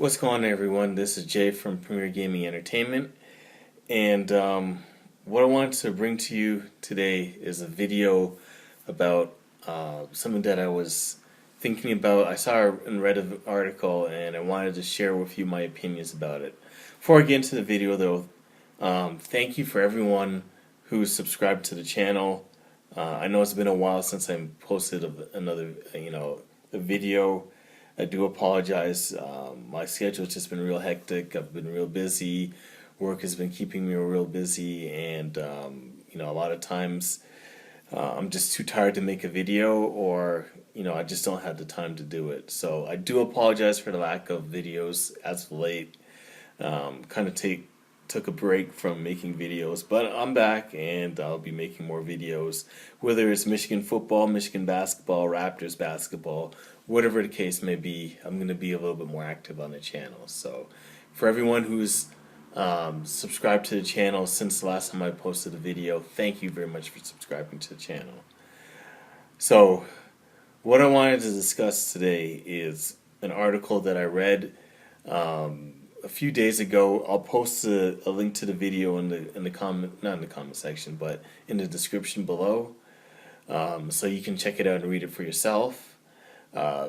What's going on, everyone? This is Jay from Premier Gaming Entertainment, and what I want to bring to you today is a video about something that I was thinking about. I saw and read an article, and I wanted to share with you my opinions about it. Before I get into the video, though, thank you for everyone who's subscribed to the channel. I know it's been a while since I posted another, a video. I do apologize. My schedule's just been real hectic. I've been real busy. Work has been keeping me real busy, and a lot of times I'm just too tired to make a video, or I just don't have the time to do it. So I do apologize for the lack of videos as of late. Kind of took a break from making videos, but I'm back and I'll be making more videos, whether it's Michigan football, Michigan basketball, Raptors basketball, whatever the case may be. I'm going to be a little bit more active on the channel. So for everyone who's subscribed to the channel since the last time I posted a video, thank you very much for subscribing to the channel. So what I wanted to discuss today is an article that I read a few days ago. I'll post a link to the video in the comment, not in the comment section, but in the description below, so you can check it out and read it for yourself.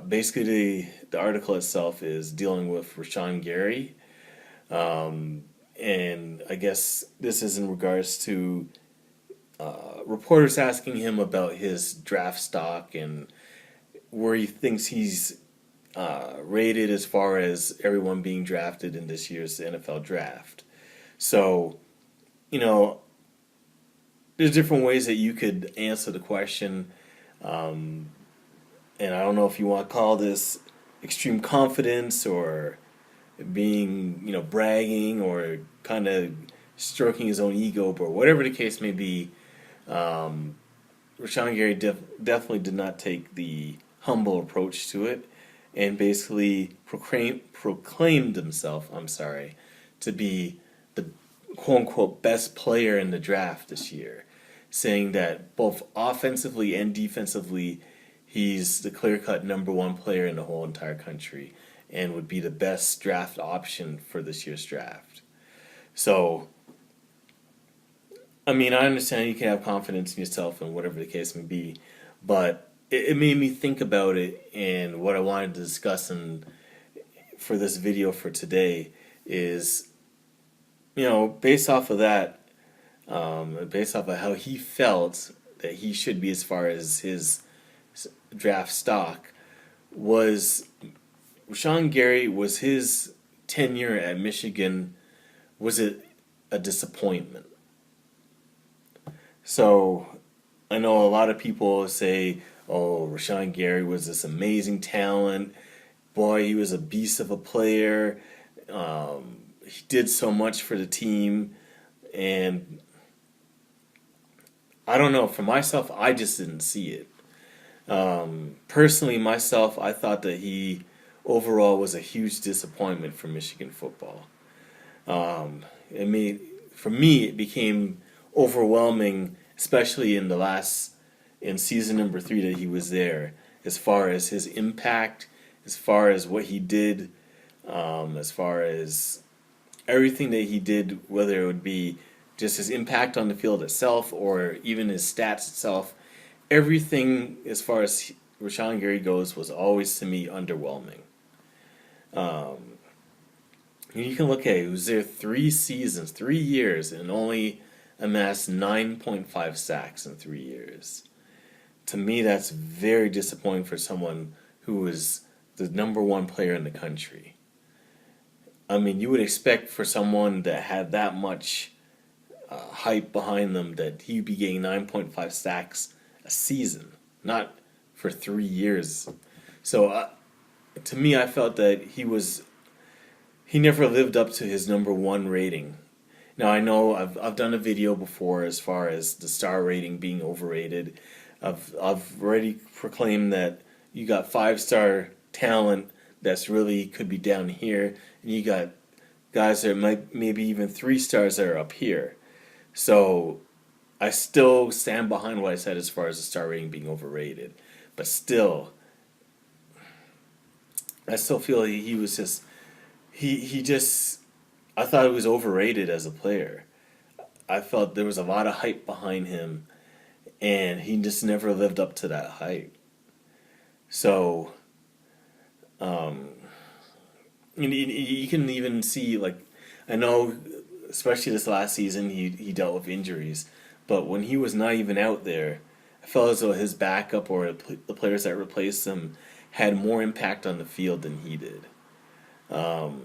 Basically, the article itself is dealing with Rashan Gary, and I guess this is in regards to reporters asking him about his draft stock and where he thinks he's rated as far as everyone being drafted in this year's NFL draft. So, there's different ways that you could answer the question, and I don't know if you want to call this extreme confidence or being, bragging or kind of stroking his own ego, but whatever the case may be, Rashan Gary definitely did not take the humble approach to it, and basically proclaimed himself, to be the quote-unquote best player in the draft this year, saying that both offensively and defensively, he's the clear-cut number one player in the whole entire country and would be the best draft option for this year's draft. So, I understand you can have confidence in yourself and whatever the case may be, but it made me think about it, and what I wanted to discuss for this video for today is, based off of that, based off of how he felt that he should be as far as his draft stock, was Rashan Gary, was his tenure at Michigan, was it a disappointment? So I know a lot of people say, oh, Rashan Gary was this amazing talent. Boy, he was a beast of a player. He did so much for the team. And I don't know, for myself, I just didn't see it. Personally, myself, I thought that he overall was a huge disappointment for Michigan football. For me, it became overwhelming, especially in season number 3 that he was there, as far as his impact, as far as what he did, as far as everything that he did, whether it would be just his impact on the field itself or even his stats itself. Everything as far as Rashan Gary goes was always, to me, underwhelming. You can look at it, he was there 3 seasons, 3 years, and only amassed 9.5 sacks in 3 years. To me, that's very disappointing for someone who was the number one player in the country. You would expect for someone that had that much hype behind them that he'd be getting 9.5 sacks a season, not for 3 years. So to me, I felt that he never lived up to his number one rating. Now, I know I've done a video before as far as the star rating being overrated. I've already proclaimed that you got 5-star talent that's really could be down here, and you got guys that might maybe even 3 stars that are up here. So I still stand behind what I said as far as the star rating being overrated, but still, I still feel he he just, I thought he was overrated as a player. I felt there was a lot of hype behind him, and he just never lived up to that hype. So, um, you can even see, like, I know, especially this last season, he dealt with injuries, but when he was not even out there, I felt as though his backup or the players that replaced him had more impact on the field than he did. Um,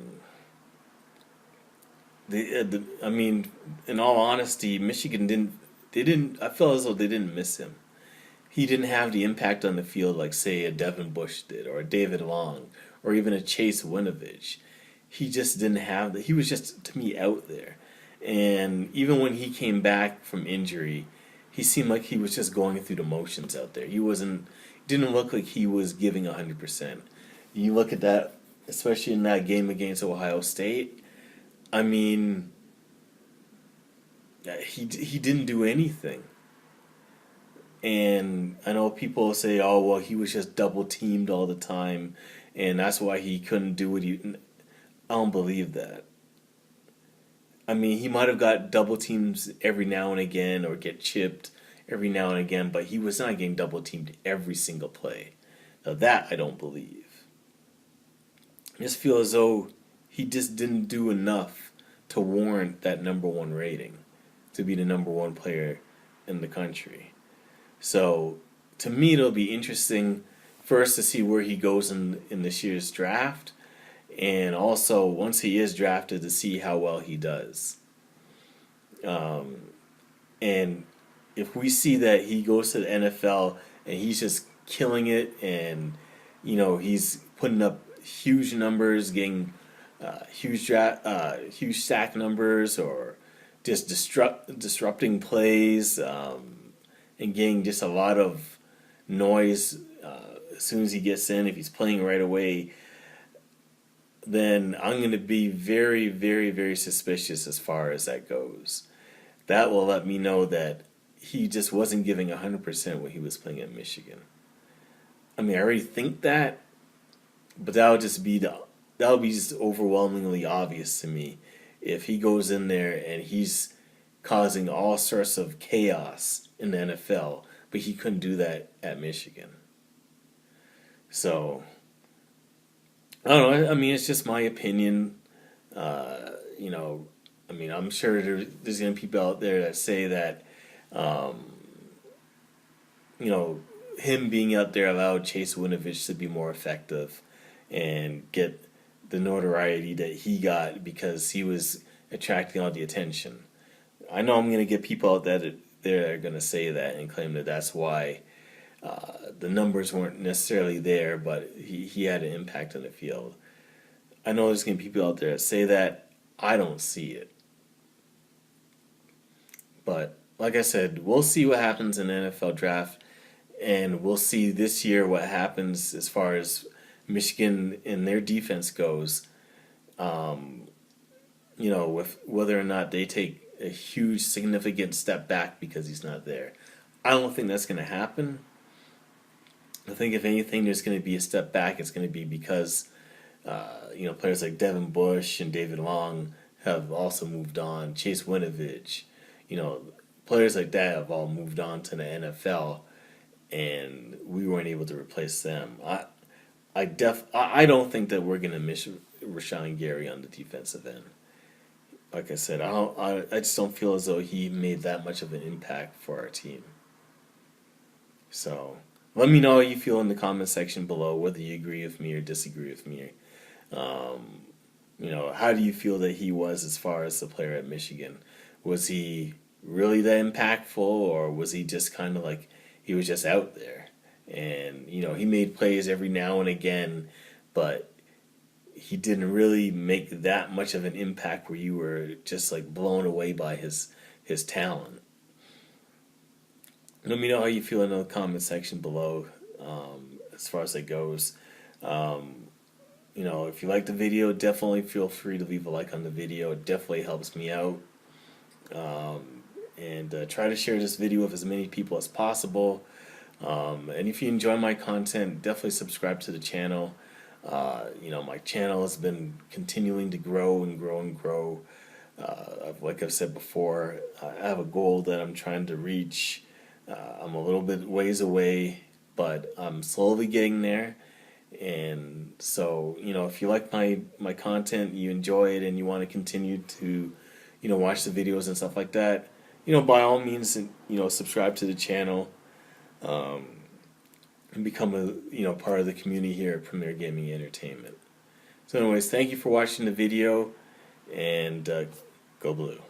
I mean, in all honesty, Michigan didn't. They didn't. I felt as though they didn't miss him. He didn't have the impact on the field like, say, a Devin Bush did, or a David Long, or even a Chase Winovich. He just didn't have the. He was just, to me, out there. And even when he came back from injury, he seemed like he was just going through the motions out there. He wasn't. Didn't look like he was giving 100%. You look at that, especially in that game against Ohio State. I mean, he didn't do anything. And I know people say, "Oh, well, he was just double teamed all the time, and that's why he couldn't do what he." I don't believe that. I mean, he might have got double teams every now and again, or get chipped every now and again, but he was not getting double teamed every single play. Now that I don't believe. I just feel as though he just didn't do enough to warrant that number one rating, to be the number one player in the country. So to me, it'll be interesting first to see where he goes in this year's draft, and also once he is drafted to see how well he does. Um, and if we see that he goes to the NFL and he's just killing it, and he's putting up huge numbers, getting huge sack numbers, or just disrupting plays, and getting just a lot of noise as soon as he gets in. If he's playing right away, then I'm going to be very, very, very suspicious as far as that goes. That will let me know that he just wasn't giving 100% when he was playing at Michigan. I mean, I already think that, but that would be just overwhelmingly obvious to me if he goes in there and he's causing all sorts of chaos in the NFL, but he couldn't do that at Michigan. So I don't know. I mean, it's just my opinion. I mean, I'm sure there's going to be people out there that say that, um, you know, him being out there allowed Chase Winovich to be more effective and get the notoriety that he got because he was attracting all the attention. I know I'm going to get people out there that are going to say that and claim that that's why the numbers weren't necessarily there, but he had an impact on the field. I know there's going to be people out there that say that. I don't see it. But like I said, we'll see what happens in the NFL draft, and we'll see this year what happens as far as Michigan and their defense goes. Um, with whether or not they take a huge, significant step back because he's not there. I don't think that's going to happen. I think if anything, there's going to be a step back. It's going to be because players like Devin Bush and David Long have also moved on. Chase Winovich, players like that have all moved on to the NFL, and we weren't able to replace them. I don't think that we're going to miss Rashan Gary on the defensive end. Like I said, I just don't feel as though he made that much of an impact for our team. So let me know how you feel in the comment section below, whether you agree with me or disagree with me. How do you feel that he was as far as the player at Michigan? Was he really that impactful, or was he just kind of like he was just out there? And, he made plays every now and again, but he didn't really make that much of an impact where you were just like blown away by his talent. Let me know how you feel in the comment section below as far as that goes. If you like the video, definitely feel free to leave a like on the video. It definitely helps me out. And try to share this video with as many people as possible. And if you enjoy my content, definitely subscribe to the channel. My channel has been continuing to grow and grow and grow. Like I've said before, I have a goal that I'm trying to reach. I'm a little bit ways away, but I'm slowly getting there. And so, if you like my content, you enjoy it, and you want to continue to, watch the videos and stuff like that, by all means, subscribe to the channel, and become a, part of the community here at Premier Gaming Entertainment. So anyways, thank you for watching the video, and go blue.